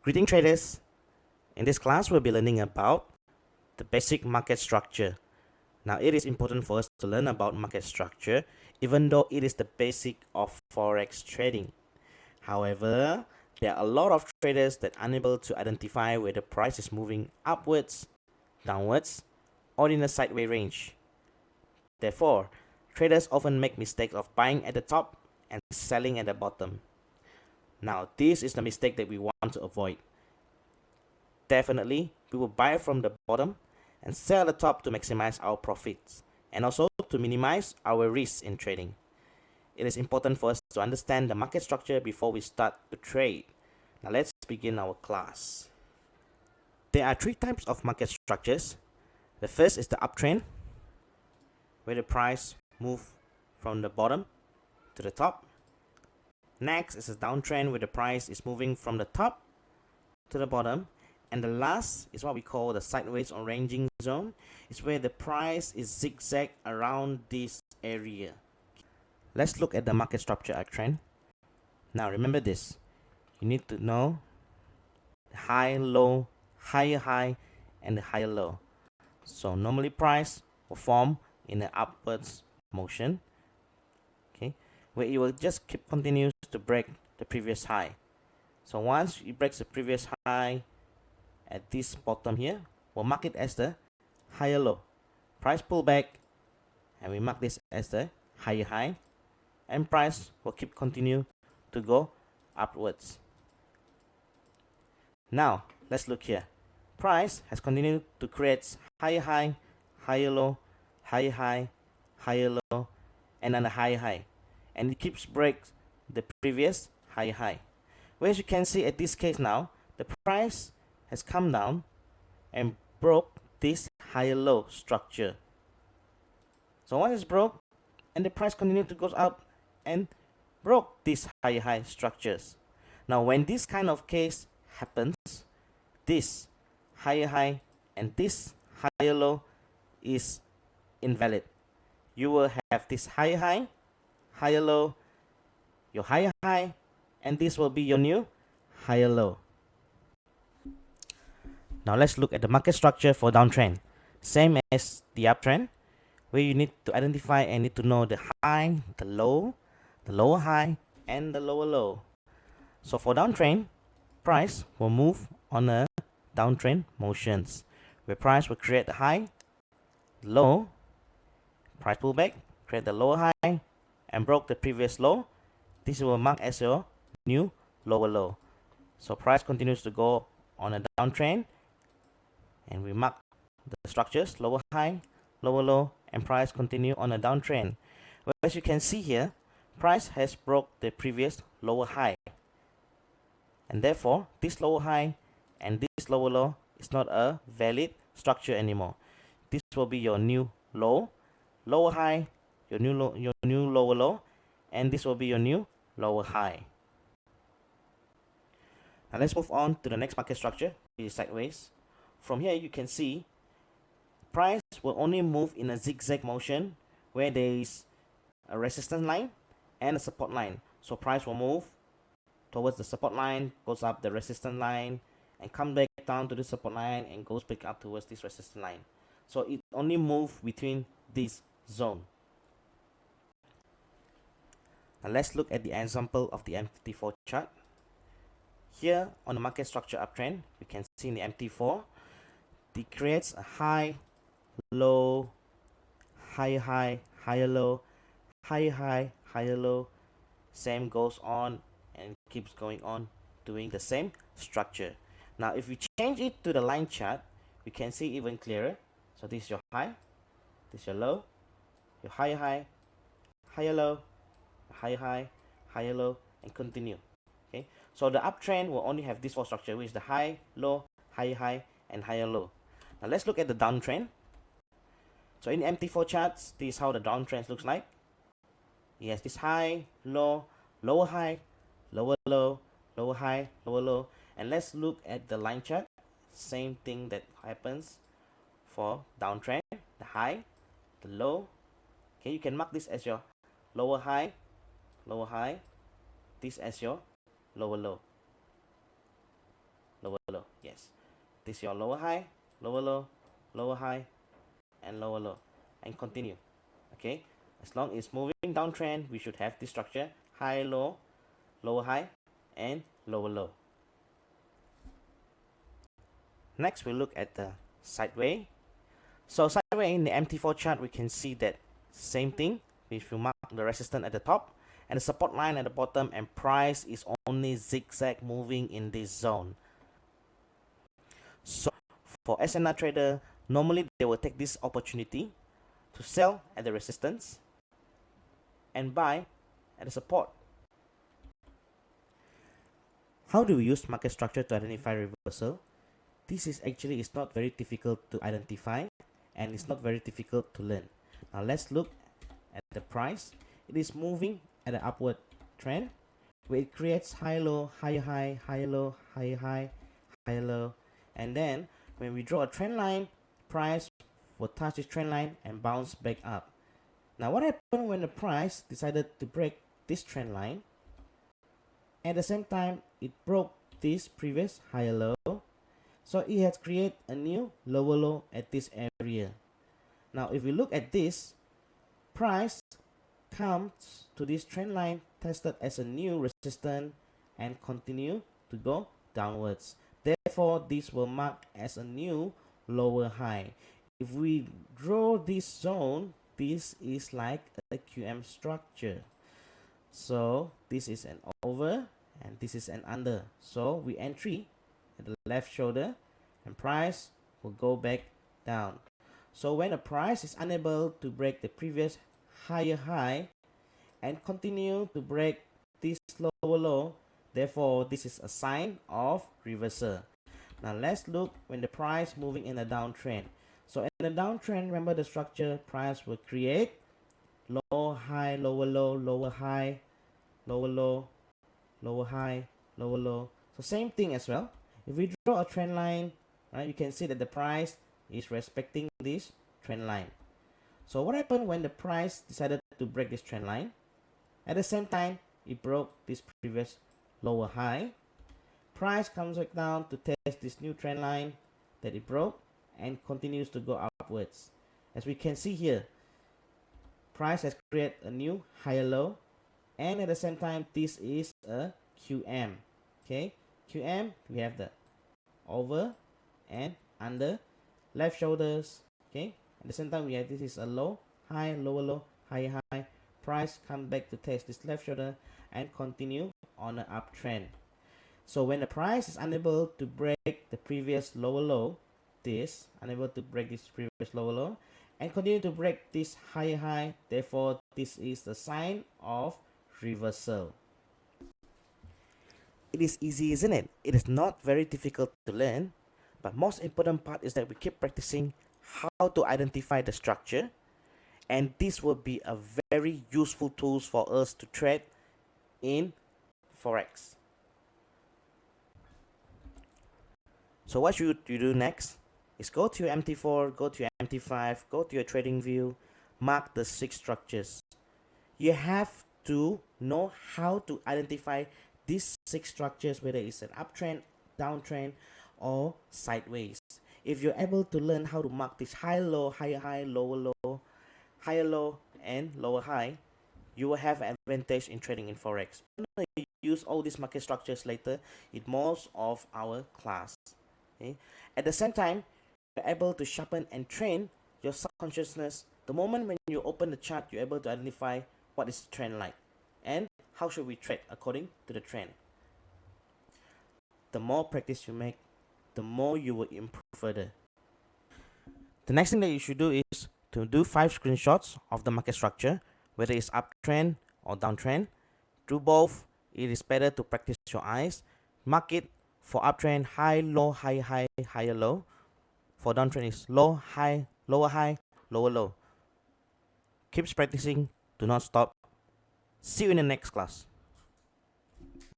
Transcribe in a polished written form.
Greeting traders. In this class, we'll be learning about the basic market structure. Now, it is important for us to learn about market structure, even though it is the basic of forex trading. However, there are a lot of traders that are unable to identify where the price is moving upwards, downwards, or in a sideways range. Therefore, traders often make mistakes of buying at the top and selling at the bottom. Now, this is the mistake that we want to avoid. Definitely, we will buy from the bottom and sell at the top to maximize our profits and also to minimize our risks in trading. It is important for us to understand the market structure before we start to trade. Now, let's begin our class. There are three types of market structures. The first is the uptrend, where the price moves from the bottom to the top. Next is a downtrend, where the price is moving from the top to the bottom. And the last is what we call the sideways or ranging zone. It's where the price is zigzag around this area. Let's look at the market structure uptrend. Now remember this. You need to know the high, low, higher high, and the higher low. So normally price will form in an upwards motion, okay, where it will just keep continues to break the previous high. So once it breaks the previous high at this bottom here, we'll mark it as the higher low. Price pull back, and we mark this as the higher high, and price will keep continue to go upwards. Now let's look here. Price has continued to create higher high, higher low, higher high, higher low, and then a higher high, and it keeps breaks the previous higher high. Where as you can see at this case now, the price has come down and broke this higher low structure. So once it's broke, and the price continued to go up and broke these higher high structures. Now when this kind of case happens, this higher high and this higher low is invalid. You will have this higher high, higher low, your higher high, and this will be your new higher low. Now let's look at the market structure for downtrend. Same as the uptrend, where you need to identify and need to know the high, the lower high, and the lower low. So for downtrend, price will move on a downtrend motions, where price will create the high, low, price pull back, create the lower high, and broke the previous low. This will mark as your new lower low. So price continues to go on a downtrend, and we mark the structures lower high, lower low, and price continue on a downtrend. Well, as you can see here, price has broke the previous lower high, and therefore this lower high and this lower low is not a valid structure anymore. This will be your new low, lower high, your new lower low, and this will be your new lower high. Now let's move on to the next market structure, which is sideways. From here you can see price will only move in a zigzag motion, where there is a resistance line and a support line. So price will move towards the support line, goes up the resistance line, and come back down to the support line and goes back up towards this resistance line. So it only moves between this zone. Now let's look at the example of the MT4 chart. Here on the market structure uptrend, we can see in the MT4, it creates a high, low, higher high, higher low, higher high, higher low. Same goes on and keeps going on doing the same structure. Now if we change it to the line chart, we can see even clearer. So this is your high, this is your low, your higher high, higher low, higher high, higher low, and continue. Okay, so the uptrend will only have this four structure, which is the high, low, higher high, and higher low. Now let's look at the downtrend. So in the MT4 charts, this is how the downtrend looks like. It has this high, low, lower high, lower low, lower high, lower low. And let's look at the line chart. Same thing that happens for downtrend. The high, the low. Okay, you can mark this as your lower high, this as your lower low. Yes, this is your lower high, lower low, lower high, and lower low, and continue. Okay, as long as moving downtrend, we should have this structure: high, low, lower high, and lower low. Next, we look at the sideway. So sideway in the MT4 chart, we can see that same thing. If you mark the resistance at the top and the support line at the bottom, and price is only zigzag moving in this zone. So for SNR trader, normally they will take this opportunity to sell at the resistance and buy at the support. How do we use market structure to identify reversal? This is not very difficult to identify, and it's not very difficult to learn. Now let's look at the price. It is moving at an upward trend where it creates high low, higher high, higher low, higher high, higher low, and then when we draw a trend line, price will touch this trend line and bounce back up. Now what happened when the price decided to break this trend line? At the same time, it broke this previous higher low, so it has created a new lower low at this area. Now if we look at this, price comes to this trend line, tested as a new resistance, and continue to go downwards. Therefore, this will mark as a new lower high. If we draw this zone, this is like a QM structure. So this is an over and this is an under. So we entry at the left shoulder and price will go back down. So when a price is unable to break the previous higher high and continue to break this lower low, therefore this is a sign of reversal. Now let's look when the price moving in a downtrend. So in the downtrend, remember the structure, price will create low high, lower low, lower high, lower low, lower high, lower low. So same thing as well. If we draw a trend line, right, you can see that the price is respecting this trend line. So what happened when the price decided to break this trend line? At the same time, it broke this previous lower high. Price comes back down to test this new trend line that it broke and continues to go upwards. As we can see here, price has created a new higher low, and at the same time this is a QM. Okay, QM, we have the over and under, left shoulders. Okay, at the same time we have this is a low, high, lower low, higher high. Price come back to test this left shoulder and continue on an uptrend. So when the price is unable to break the previous lower low, unable to break this previous lower low and continue to break this higher high, therefore this is the sign of reversal. It is easy, isn't it? It is not very difficult to learn, but most important part is that we keep practicing how to identify the structure, and this will be a very useful tools for us to trade in Forex. So what should you do next is go to your MT4, go to your MT5, go to your trading view, mark the 6 structures. You have to know how to identify these 6 structures, whether it's an uptrend, downtrend, or sideways. If you're able to learn how to mark this high low, higher high, lower low, higher low, and lower high, you will have an advantage in trading in Forex. We're going to use all these market structures later in most of our class. Okay? At the same time, you're able to sharpen and train your subconsciousness. The moment when you open the chart, you're able to identify what is the trend like and how should we trade according to the trend. The more practice you make, the more you will improve further. The next thing that you should do is to do 5 screenshots of the market structure, whether it's uptrend or downtrend. Do both. It is better to practice your eyes. Mark it for uptrend, high, low, high, high, higher, low. For downtrend is low, high, lower, low. Keep practicing. Do not stop. See you in the next class.